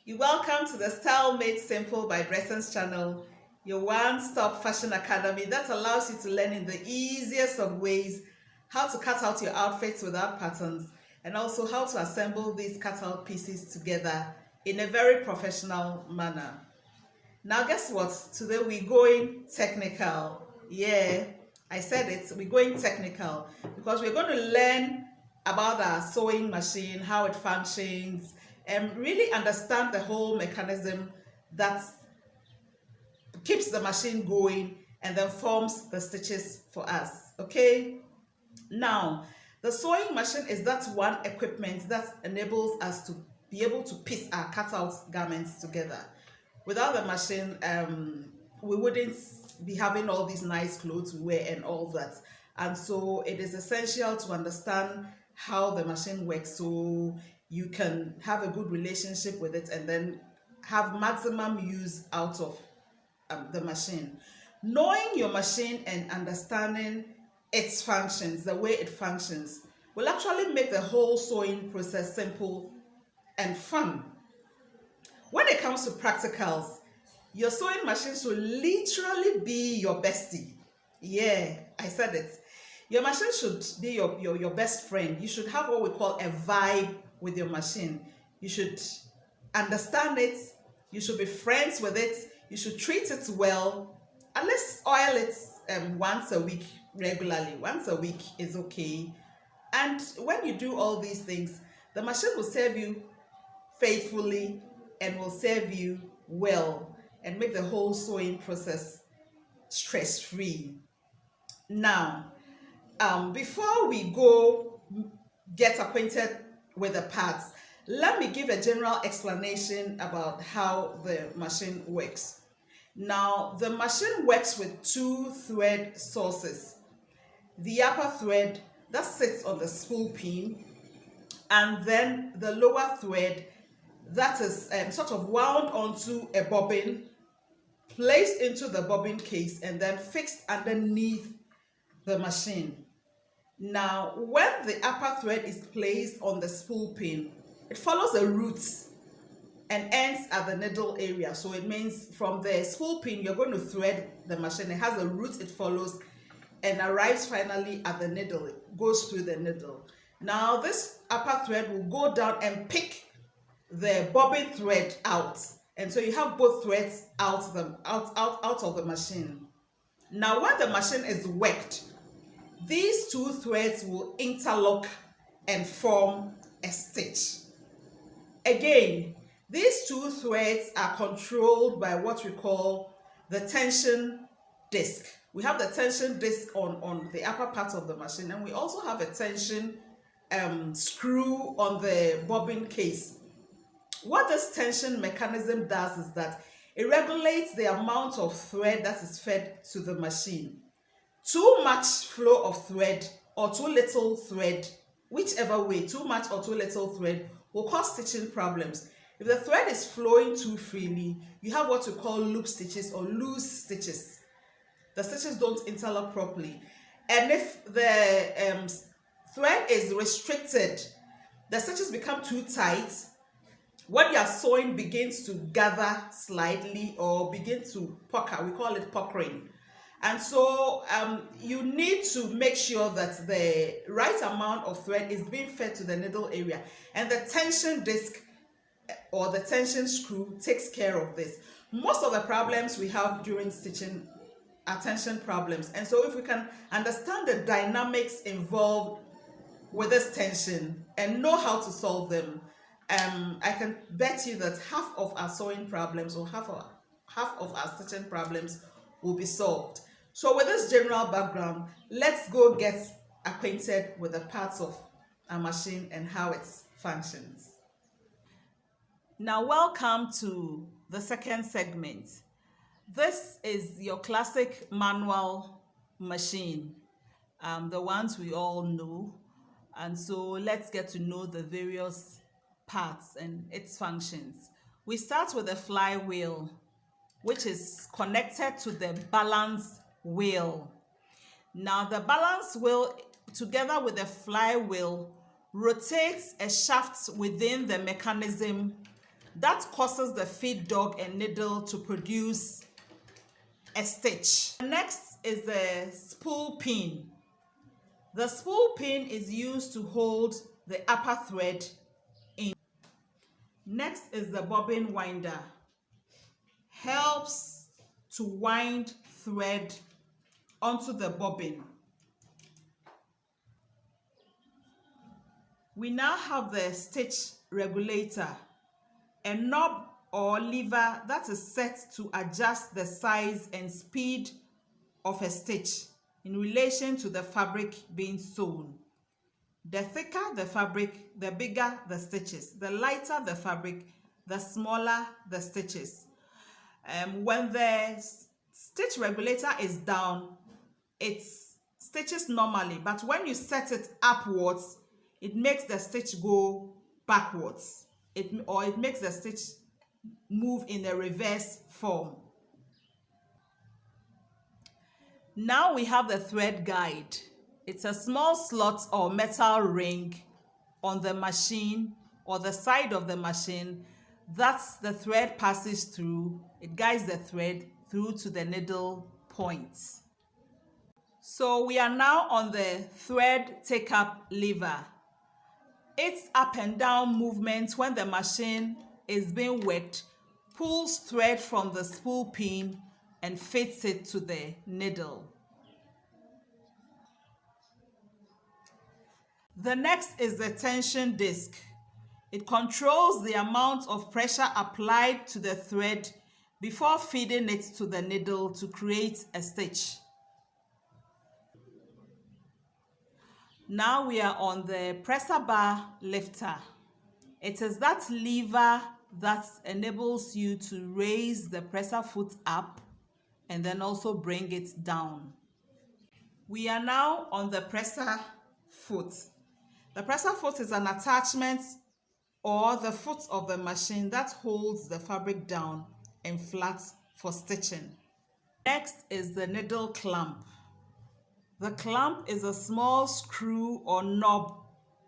You're welcome to the Style Made Simple by Bresson's channel, your one-stop fashion academy that allows you to learn in the easiest of ways how to cut out your outfits without patterns and also how to assemble these cut-out pieces together in a very professional manner. Now, guess what? Today we're going technical. Yeah, I said it. We're going technical because we're going to learn about our sewing machine, how it functions, and really understand the whole mechanism that keeps the machine going and then forms the stitches for us. Okay? Now, the sewing machine is that one equipment that enables us to be able to piece our cutout garments together. Without the machine, we wouldn't be having all these nice clothes we wear and all that. And so it is essential to understand how the machine works so you can have a good relationship with it and then have maximum use out of the machine. Knowing your machine and understanding its functions, the way it functions, will actually make the whole sewing process simple and fun. When it comes to practicals, your sewing machine should literally be your bestie. Yeah, I said it. Your machine should be your best friend. You should have what we call a vibe with your machine. You should understand it. You should be friends with it. You should treat it well. At least oil it once a week regularly. Once a week is okay. And when you do all these things, the machine will serve you faithfully and will serve you well and make the whole sewing process stress-free. Now, before we go get acquainted with the parts, let me give a general explanation about how the machine works. Now, the machine works with two thread sources. The upper thread that sits on the spool pin, and then the lower thread that is sort of wound onto a bobbin, placed into the bobbin case, and then fixed underneath the machine. Now, when the upper thread is placed on the spool pin, it follows a route and ends at the needle area. So it means from the spool pin, you're going to thread the machine. It has a route it follows and arrives finally at the needle. It goes through the needle. Now, this upper thread will go down and pick the bobbin thread out. And so you have both threads out of the machine. Now, when the machine is worked, these two threads will interlock and form a stitch. Again, these two threads are controlled by what we call the tension disc. We have the tension disc on the upper part of the machine, and we also have a tension screw on the bobbin case. What this tension mechanism does is that it regulates the amount of thread that is fed to the machine. Too much flow of thread or too little thread, whichever way, too much or too little thread will cause stitching problems. If the thread is flowing too freely, you have what we call loop stitches or loose stitches. The stitches don't interlock properly. And if the thread is restricted, the stitches become too tight. What you are sewing begins to gather slightly or begin to pucker. We call it puckering. And so you need to make sure that the right amount of thread is being fed to the needle area. And the tension disc or the tension screw takes care of this. Most of the problems we have during stitching are tension problems. And so if we can understand the dynamics involved with this tension and know how to solve them, I can bet you that half of our sewing problems or half of our stitching problems will be solved. So with this general background, let's go get acquainted with the parts of our machine and how it functions. Now, welcome to the second segment. This is your classic manual machine, the ones we all know. And so let's get to know the various parts and its functions. We start with the flywheel, which is connected to the balance wheel. Now, the balance wheel, together with the flywheel, rotates a shaft within the mechanism That causes the feed dog and needle to produce a stitch. Next is the spool pin. The spool pin is used to hold the upper thread in. Next is the bobbin winder. Helps to wind thread onto the bobbin. We now have the stitch regulator, a knob or lever that is set to adjust the size and speed of a stitch in relation to the fabric being sewn. The thicker the fabric, the bigger the stitches. The lighter the fabric, the smaller the stitches. When the stitch regulator is down, it stitches normally, but when you set it upwards, it makes the stitch go backwards. It makes the stitch move in a reverse form. Now we have the thread guide. It's a small slot or metal ring on the machine or the side of the machine that the thread passes through. It guides the thread through to the needle points. So we are now on the thread take-up lever. Its up and down movement when the machine is being worked pulls thread from the spool pin and fits it to the needle. The next is the tension disc. It controls the amount of pressure applied to the thread before feeding it to the needle to create a stitch. Now we are on the presser bar lifter. It is that lever that enables you to raise the presser foot up and then also bring it down. We are now on the presser foot. The presser foot is an attachment or the foot of the machine that holds the fabric down and flat for stitching. Next is the needle clamp. The clamp is a small screw or knob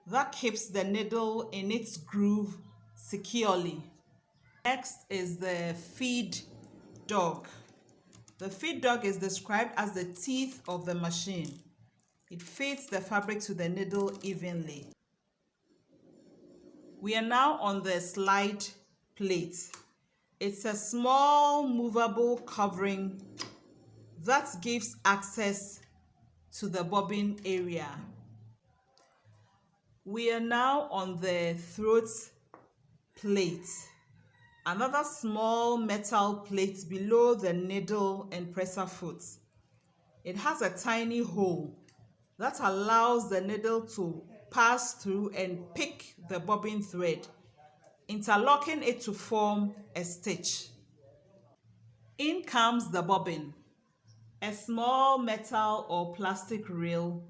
that keeps the needle in its groove securely. Next is the feed dog. The feed dog is described as the teeth of the machine. It feeds the fabric to the needle evenly. We are now on the slide plate. It's a small movable covering that gives access to the bobbin area. We are now on the throat plate, another small metal plate below the needle and presser foot. It has a tiny hole that allows the needle to pass through and pick the bobbin thread, interlocking it to form a stitch. In comes the bobbin, a small metal or plastic reel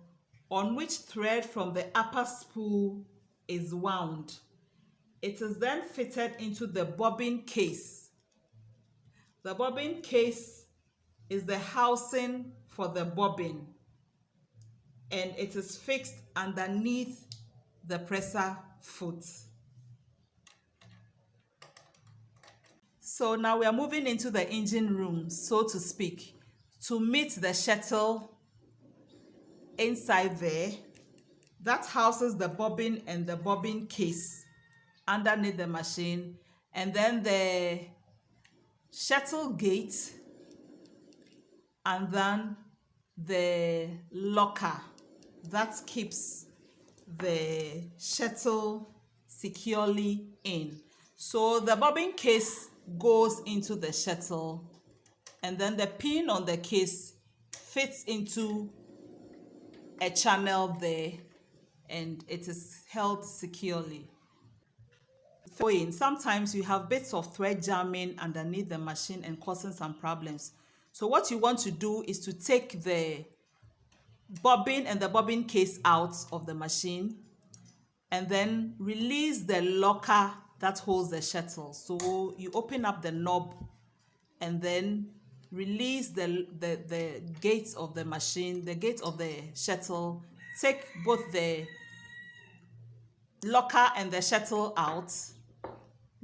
on which thread from the upper spool is wound. It is then fitted into the bobbin case. The bobbin case is the housing for the bobbin, and it is fixed underneath the presser foot. So now we are moving into the engine room, so to speak, to meet the shuttle inside there that houses the bobbin and the bobbin case underneath the machine, and then the shuttle gate, and then the locker that keeps the shuttle securely in. So the bobbin case goes into the shuttle, and then the pin on the case fits into a channel there, and it is held securely. Sometimes you have bits of thread jamming underneath the machine and causing some problems. So what you want to do is to take the bobbin and the bobbin case out of the machine and then release the locker that holds the shuttle. So you open up the knob and then release the gates of the machine, the gate of the shuttle. Take both the locker and the shuttle out.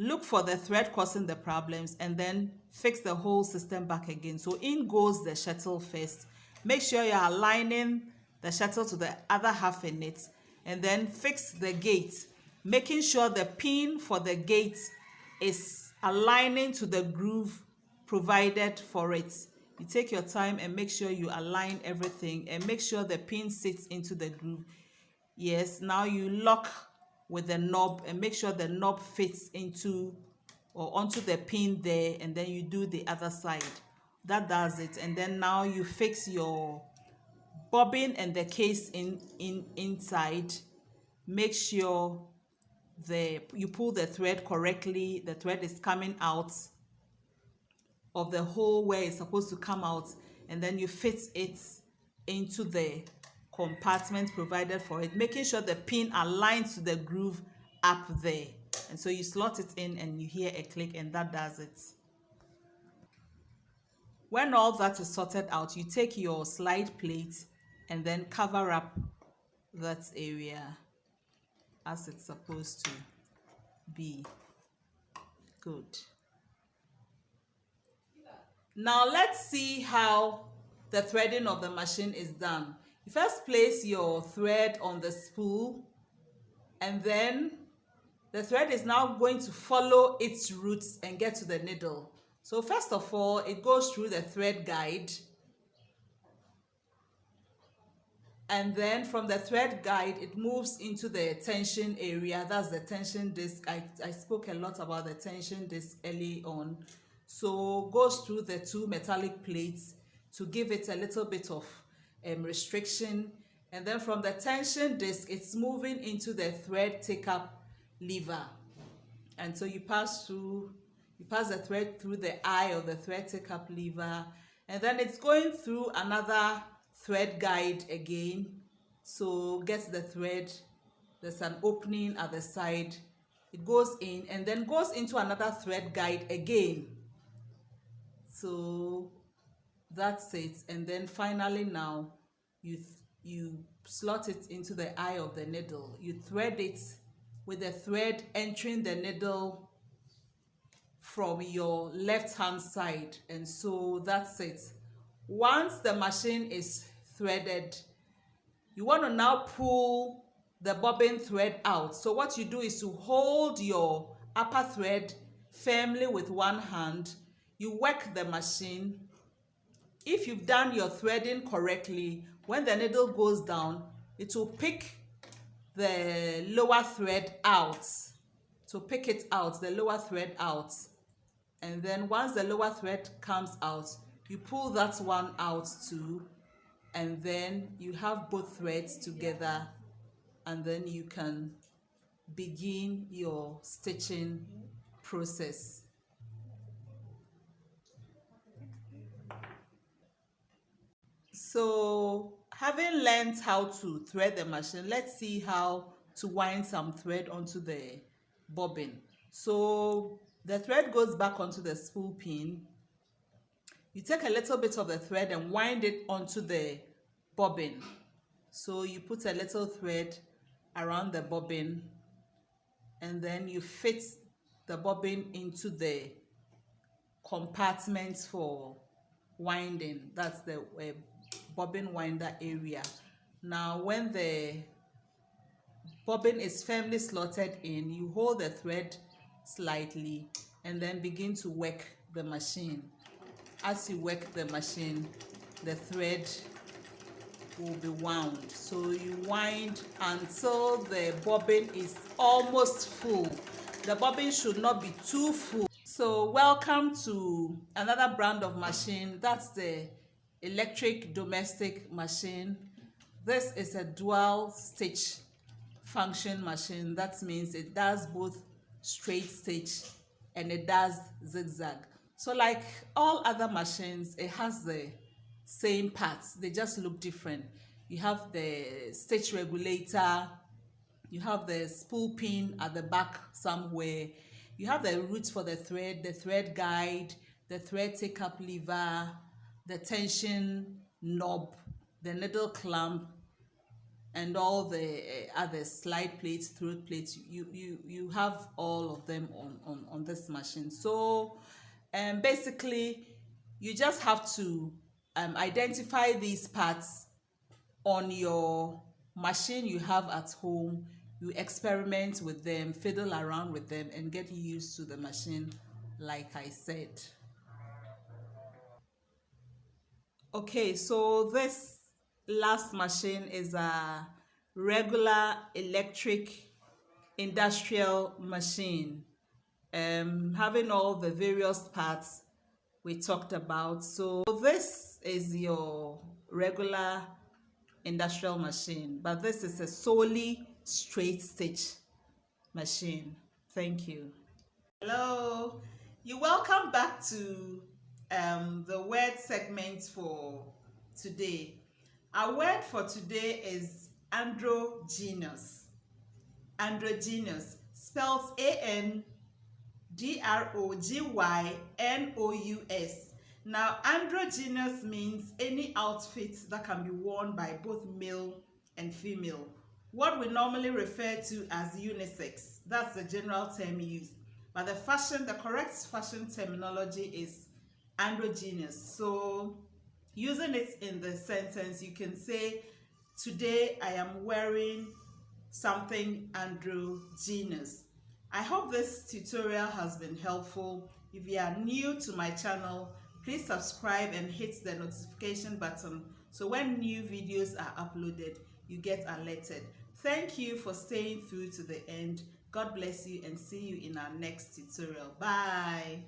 look for the thread causing the problems, and then fix the whole system back again. So in goes the shuttle first. Make sure you're aligning the shuttle to the other half in it, and then fix the gate, making sure the pin for the gate is aligning to the groove provided for it. You take your time and make sure you align everything and make sure the pin sits into the groove. Yes, now you lock with the knob and make sure the knob fits into or onto the pin there, and then you do the other side. That does it. And then now you fix your bobbin and the case inside. Make sure you pull the thread correctly. The thread is coming out of the hole where it's supposed to come out, and then you fit it into the compartment provided for it, making sure the pin aligns to the groove up there. And so you slot it in and you hear a click, and that does it. When all that is sorted out, you take your slide plate and then cover up that area as it's supposed to be. Good. Now let's see how the threading of the machine is done. You first place your thread on the spool, and then the thread is now going to follow its roots and get to the needle. So first of all, it goes through the thread guide, and then from the thread guide it moves into the tension area. That's the tension disc. I spoke a lot about the tension disc early on. So goes through the two metallic plates to give it a little bit of restriction, and then from the tension disc it's moving into the thread take-up lever, and so you pass the thread through the eye of the thread take-up lever, and then it's going through another thread guide again. So gets the thread, there's an opening at the side, it goes in and then goes into another thread guide again. So that's it. And then finally now you slot it into the eye of the needle. You thread it with the thread entering the needle from your left hand side, and so that's it. Once the machine is threaded, you want to now pull the bobbin thread out. So what you do is to hold your upper thread firmly with one hand. You work the machine. If you've done your threading correctly, when the needle goes down, it will pick the lower thread out. So pick it out, the lower thread out. And then once the lower thread comes out, you pull that one out too. And then you have both threads together, and then you can begin your stitching process. So having learned how to thread the machine, let's see how to wind some thread onto the bobbin. So the thread goes back onto the spool pin. You take a little bit of the thread and wind it onto the bobbin. So you put a little thread around the bobbin, and then you fit the bobbin into the compartment for winding. That's the bobbin winder area. Now when the bobbin is firmly slotted in, you hold the thread slightly and then begin to work the machine. As you work the machine, the thread will be wound. So you wind until the bobbin is almost full. The bobbin should not be too full. So welcome to another brand of machine. That's the electric domestic machine. This is a dual stitch function machine. That means it does both straight stitch and it does zigzag. So like all other machines, it has the same parts, they just look different. You have the stitch regulator, you have the spool pin at the back somewhere, you have the roots for the thread guide, the thread take-up lever, the tension knob, the needle clamp, and all the other slide plates, throat plates. You have all of them on this machine. So basically you just have to identify these parts on your machine you have at home. You experiment with them, fiddle around with them, and get used to the machine, like I said. Okay, so this last machine is a regular electric industrial machine, having all the various parts we talked about. So this is your regular industrial machine, but this is a solely straight stitch machine. Thank you. Hello, you welcome back to the word segment for today. Our word for today is androgynous. Androgynous spells ANDROGYNOUS. Now, androgynous means any outfit that can be worn by both male and female. What we normally refer to as unisex. That's the general term used. But the correct fashion terminology is androgynous. So, using it in the sentence, you can say, today I am wearing something androgynous. I hope this tutorial has been helpful. If you are new to my channel, please subscribe and hit the notification button so when new videos are uploaded, you get alerted. Thank you for staying through to the end. God bless you and see you in our next tutorial. Bye.